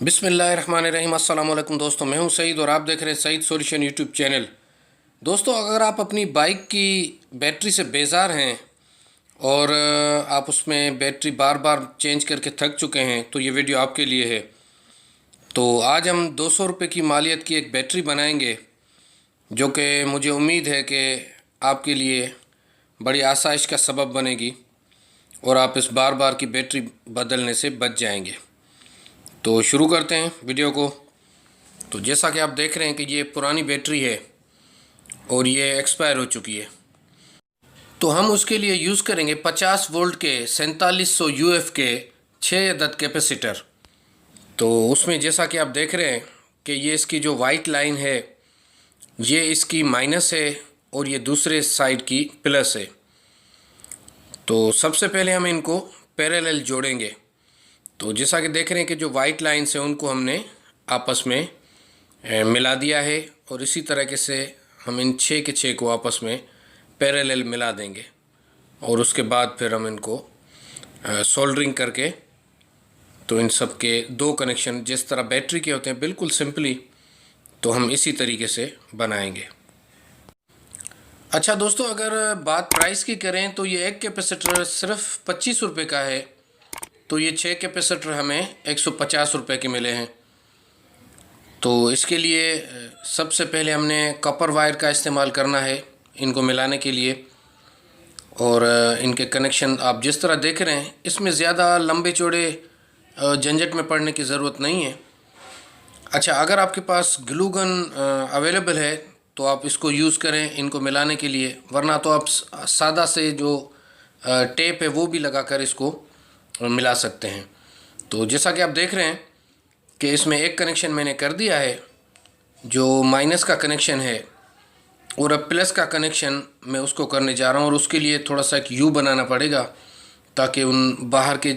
बिस्मिल्लाहिर्रहमानिर्रहीम। अस्सलाम वालेकुम दोस्तों, मैं हूं सईद और आप देख रहे हैं सईद सॉल्यूशन यूट्यूब चैनल। दोस्तों, अगर आप अपनी बाइक की बैटरी से बेजार हैं और आप उसमें बैटरी बार बार चेंज करके थक चुके हैं तो ये वीडियो आपके लिए है। तो आज हम 200 रुपये की मालियत की एक बैटरी बनाएंगे जो कि मुझे उम्मीद है कि आपके लिए बड़ी आसाइश का सबब बनेगी और आप इस बार बार की बैटरी बदलने से बच जाएंगे। तो शुरू करते हैं वीडियो को। तो जैसा कि आप देख रहे हैं कि ये पुरानी बैटरी है और ये एक्सपायर हो चुकी है। तो हम उसके लिए यूज़ करेंगे 50 वोल्ट के 4700 यूएफ के 6 अदद कैपेसिटर। तो उसमें जैसा कि आप देख रहे हैं कि ये इसकी जो वाइट लाइन है ये इसकी माइनस है और ये दूसरे साइड की प्लस है। तो सबसे पहले हम इनको पैरेलल जोड़ेंगे। तो जैसा कि देख रहे हैं कि जो वाइट लाइन्स है उनको हमने आपस में मिला दिया है और इसी तरीके से हम इन 6 के 6 को आपस में पैरेलल मिला देंगे और उसके बाद फिर हम इनको सोल्डरिंग करके तो इन सब के दो कनेक्शन जिस तरह बैटरी के होते हैं बिल्कुल सिंपली तो हम इसी तरीके से बनाएंगे। अच्छा दोस्तों, अगर बात प्राइस की करें तो ये एक कैपेसिटर सिर्फ 25 रुपये का है। तो ये 6 कैपेसिटर हमें 150 रुपये के मिले हैं। तो इसके लिए सबसे पहले हमने कॉपर वायर का इस्तेमाल करना है इनको मिलाने के लिए। और इनके कनेक्शन आप जिस तरह देख रहे हैं इसमें ज़्यादा लंबे चौड़े झंझट में पड़ने की ज़रूरत नहीं है। अच्छा, अगर आपके पास ग्लू गन अवेलेबल है तो आप इसको यूज़ करें इनको मिलाने के लिए, वरना तो आप सादा से जो टेप है वो भी लगाकर इसको मिला सकते हैं। तो जैसा कि आप देख रहे हैं कि इसमें एक कनेक्शन मैंने कर दिया है जो माइनस का कनेक्शन है और अब प्लस का कनेक्शन मैं उसको करने जा रहा हूँ और उसके लिए थोड़ा सा एक यू बनाना पड़ेगा ताकि उन बाहर के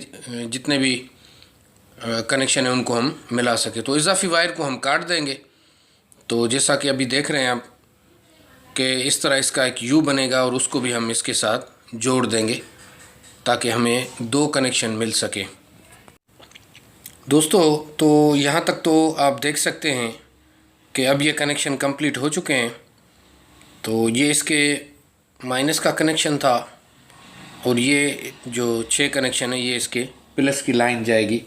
जितने भी कनेक्शन हैं उनको हम मिला सके। तो इजाफी वायर को हम काट देंगे। तो जैसा कि अभी देख रहे हैं आप कि इस तरह इसका एक यू बनेगा और उसको भी हम इसके साथ जोड़ देंगे ताकि हमें दो कनेक्शन मिल सके। दोस्तों, तो यहाँ तक तो आप देख सकते हैं कि अब ये कनेक्शन कंप्लीट हो चुके हैं। तो ये इसके माइनस का कनेक्शन था और ये जो 6 कनेक्शन है ये इसके प्लस की लाइन जाएगी।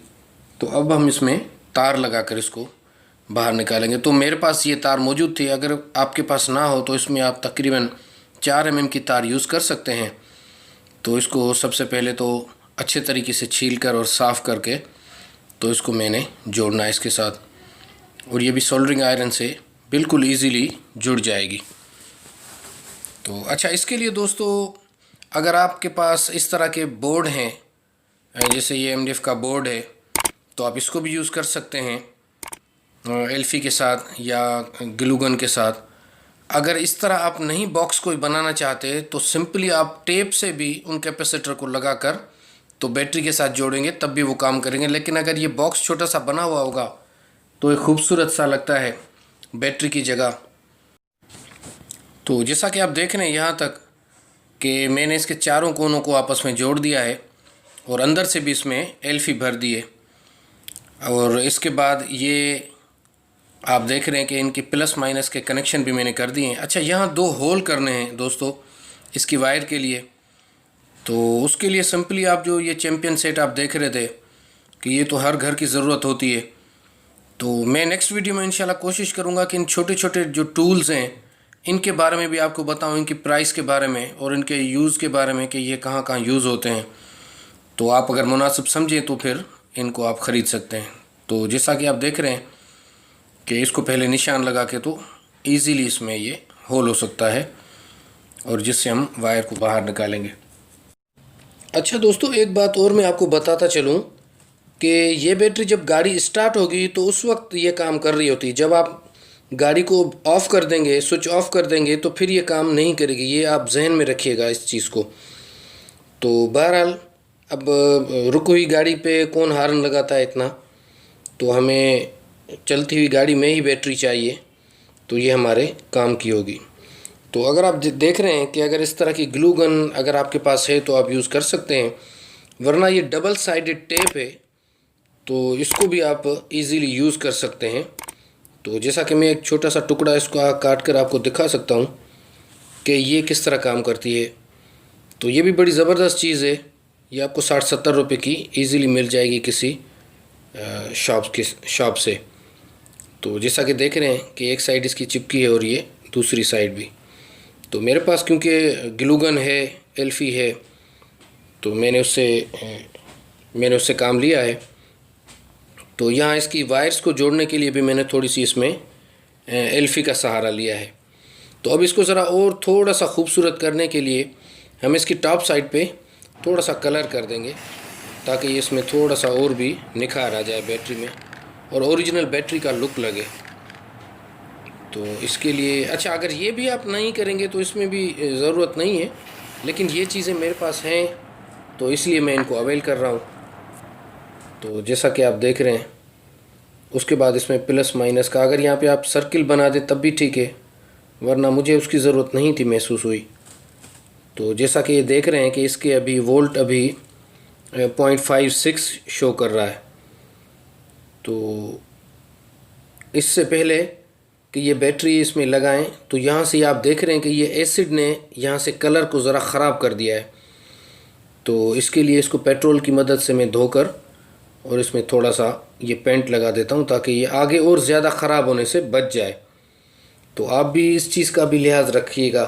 तो अब हम इसमें तार लगाकर इसको बाहर निकालेंगे। तो मेरे पास ये तार मौजूद थी, अगर आपके पास ना हो तो इसमें आप तकरीबन 4 mm की तार यूज़ कर सकते हैं। तो इसको सबसे पहले तो अच्छे तरीके से छील कर और साफ़ करके तो इसको मैंने जोड़ना है इसके साथ और ये भी सोल्डरिंग आयरन से बिल्कुल इजीली जुड़ जाएगी। तो अच्छा, इसके लिए दोस्तों अगर आपके पास इस तरह के बोर्ड हैं जैसे ये MDF का बोर्ड है तो आप इसको भी यूज़ कर सकते हैं एल्फी के साथ या ग्लू गन के साथ। अगर इस तरह आप नहीं बॉक्स कोई बनाना चाहते तो सिंपली आप टेप से भी उन कैपेसिटर को लगाकर तो बैटरी के साथ जोड़ेंगे तब भी वो काम करेंगे। लेकिन अगर ये बॉक्स छोटा सा बना हुआ होगा तो एक खूबसूरत सा लगता है बैटरी की जगह। तो जैसा कि आप देख रहे हैं यहाँ तक कि मैंने इसके चारों कोनों को आपस में जोड़ दिया है और अंदर से भी इसमें एल्फी भर दी है। और इसके बाद ये आप देख रहे हैं कि इनकी प्लस माइनस के कनेक्शन भी मैंने कर दिए हैं। अच्छा, यहाँ 2 होल करने हैं दोस्तों इसकी वायर के लिए। तो उसके लिए सिंपली आप जो ये चैम्पियन सेट आप देख रहे थे कि ये तो हर घर की ज़रूरत होती है। तो मैं नेक्स्ट वीडियो में इंशाल्लाह कोशिश करूँगा कि इन छोटे छोटे जो टूल्स हैं इनके बारे में भी आपको बताऊँ, इनकी प्राइस के बारे में और इनके यूज़ के बारे में कि ये कहाँ कहाँ यूज़ होते हैं। तो आप अगर मुनासिब समझें तो फिर इनको आप ख़रीद सकते हैं। तो जैसा कि आप देख रहे हैं कि इसको पहले निशान लगा के तो ईज़िली इसमें ये होल हो सकता है और जिससे हम वायर को बाहर निकालेंगे। अच्छा दोस्तों, एक बात और मैं आपको बताता चलूँ कि ये बैटरी जब गाड़ी स्टार्ट होगी तो उस वक्त ये काम कर रही होती है। जब आप गाड़ी को ऑफ़ कर देंगे, स्विच ऑफ कर देंगे तो फिर ये काम नहीं करेगी। ये आप जहन में रखिएगा इस चीज़ को। तो बहरहाल अब रुकी हुई गाड़ी पे कौन हार्न लगाता है इतना, तो हमें चलती हुई गाड़ी में ही बैटरी चाहिए तो ये हमारे काम की होगी। तो अगर आप देख रहे हैं कि अगर इस तरह की ग्लू गन अगर आपके पास है तो आप यूज़ कर सकते हैं, वरना ये डबल साइडेड टेप है तो इसको भी आप इजीली यूज़ कर सकते हैं। तो जैसा कि मैं एक छोटा सा टुकड़ा इसको काट कर आपको दिखा सकता हूँ कि ये किस तरह काम करती है। तो ये भी बड़ी ज़बरदस्त चीज़ है। ये आपको 60-70 रुपये की इजीली मिल जाएगी किसी शॉप से। तो जैसा कि देख रहे हैं कि एक साइड इसकी चिपकी है और ये दूसरी साइड भी। तो मेरे पास क्योंकि ग्लूगन है, एल्फ़ी है, तो मैंने उससे काम लिया है। तो यहाँ इसकी वायर्स को जोड़ने के लिए भी मैंने थोड़ी सी इसमें एल्फ़ी का सहारा लिया है। तो अब इसको ज़रा और थोड़ा सा खूबसूरत करने के लिए हम इसकी टॉप साइड पे थोड़ा सा कलर कर देंगे, ताकि इसमें थोड़ा सा और भी निखार आ जाए बैटरी में और ओरिजिनल बैटरी का लुक लगे। तो इसके लिए अच्छा, अगर ये भी आप नहीं करेंगे तो इसमें भी ज़रूरत नहीं है, लेकिन ये चीज़ें मेरे पास हैं तो इसलिए मैं इनको अवेल कर रहा हूँ। तो जैसा कि आप देख रहे हैं, उसके बाद इसमें प्लस माइनस का अगर यहाँ पे आप सर्किल बना दें तब भी ठीक है, वरना मुझे उसकी ज़रूरत नहीं थी महसूस हुई। तो जैसा कि ये देख रहे हैं कि इसके अभी वोल्ट अभी 0.56 शो कर रहा है। तो इससे पहले कि ये बैटरी इसमें लगाएं, तो यहाँ से आप देख रहे हैं कि ये एसिड ने यहाँ से कलर को ज़रा ख़राब कर दिया है। तो इसके लिए इसको पेट्रोल की मदद से मैं धोकर और इसमें थोड़ा सा ये पेंट लगा देता हूँ, ताकि ये आगे और ज़्यादा ख़राब होने से बच जाए। तो आप भी इस चीज़ का भी लिहाज रखिएगा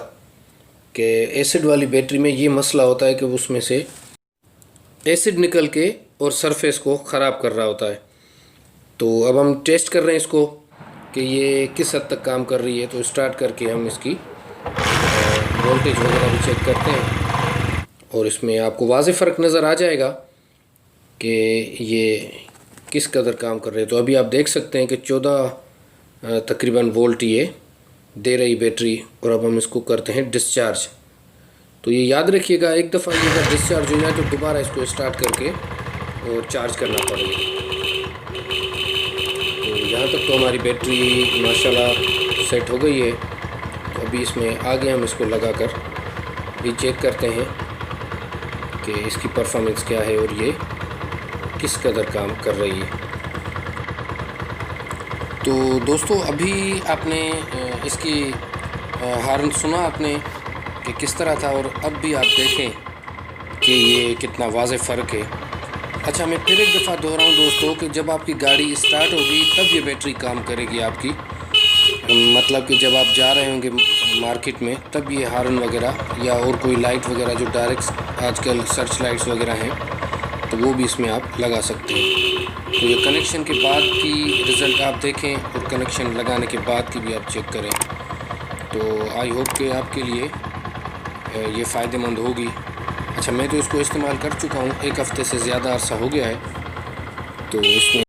कि एसिड वाली बैटरी में ये मसला होता है कि उसमें से एसिड निकल के और सरफेस को ख़राब कर रहा होता है। तो अब हम टेस्ट कर रहे हैं इसको कि ये किस हद तक काम कर रही है। तो स्टार्ट करके हम इसकी वोल्टेज वगैरह भी चेक करते हैं और इसमें आपको वाज़ेह फ़र्क नज़र आ जाएगा कि ये किस कदर काम कर रहे हैं। तो अभी आप देख सकते हैं कि 14 तकरीबन वोल्ट ये दे रही बैटरी। और अब हम इसको करते हैं डिस्चार्ज। तो ये याद रखिएगा, एक दफ़ा ये अगर डिस्चार्ज हो जाए तो दोबारा इसको स्टार्ट करके और चार्ज करना पड़ेगा। तो यहाँ तक तो हमारी बैटरी माशाल्लाह सेट हो गई है। तो अभी इसमें आगे हम इसको लगा कर भी चेक करते हैं कि इसकी परफॉर्मेंस क्या है और ये किस कदर काम कर रही है। तो दोस्तों, अभी आपने इसकी हॉर्न सुना आपने कि किस तरह था, और अब भी आप देखें कि ये कितना वाज़ेह फ़र्क है। अच्छा, मैं फिर एक दफ़ा दोहराऊँ दोस्तों कि जब आपकी गाड़ी स्टार्ट होगी तब ये बैटरी काम करेगी आपकी। मतलब कि जब आप जा रहे होंगे मार्केट में तब ये हॉर्न वगैरह या और कोई लाइट वगैरह जो डायरेक्ट आजकल सर्च लाइट्स वगैरह हैं, तो वो भी इसमें आप लगा सकते हैं। तो ये कनेक्शन के बाद की रिज़ल्ट आप देखें और कनेक्शन लगाने के बाद की भी आप चेक करें। तो आई होप कि आपके लिए ये फ़ायदेमंद होगी। अच्छा, मैं तो इसको इस्तेमाल कर चुका हूँ, 1 हफ़्ते से ज़्यादा अरसा हो गया है। तो इसमें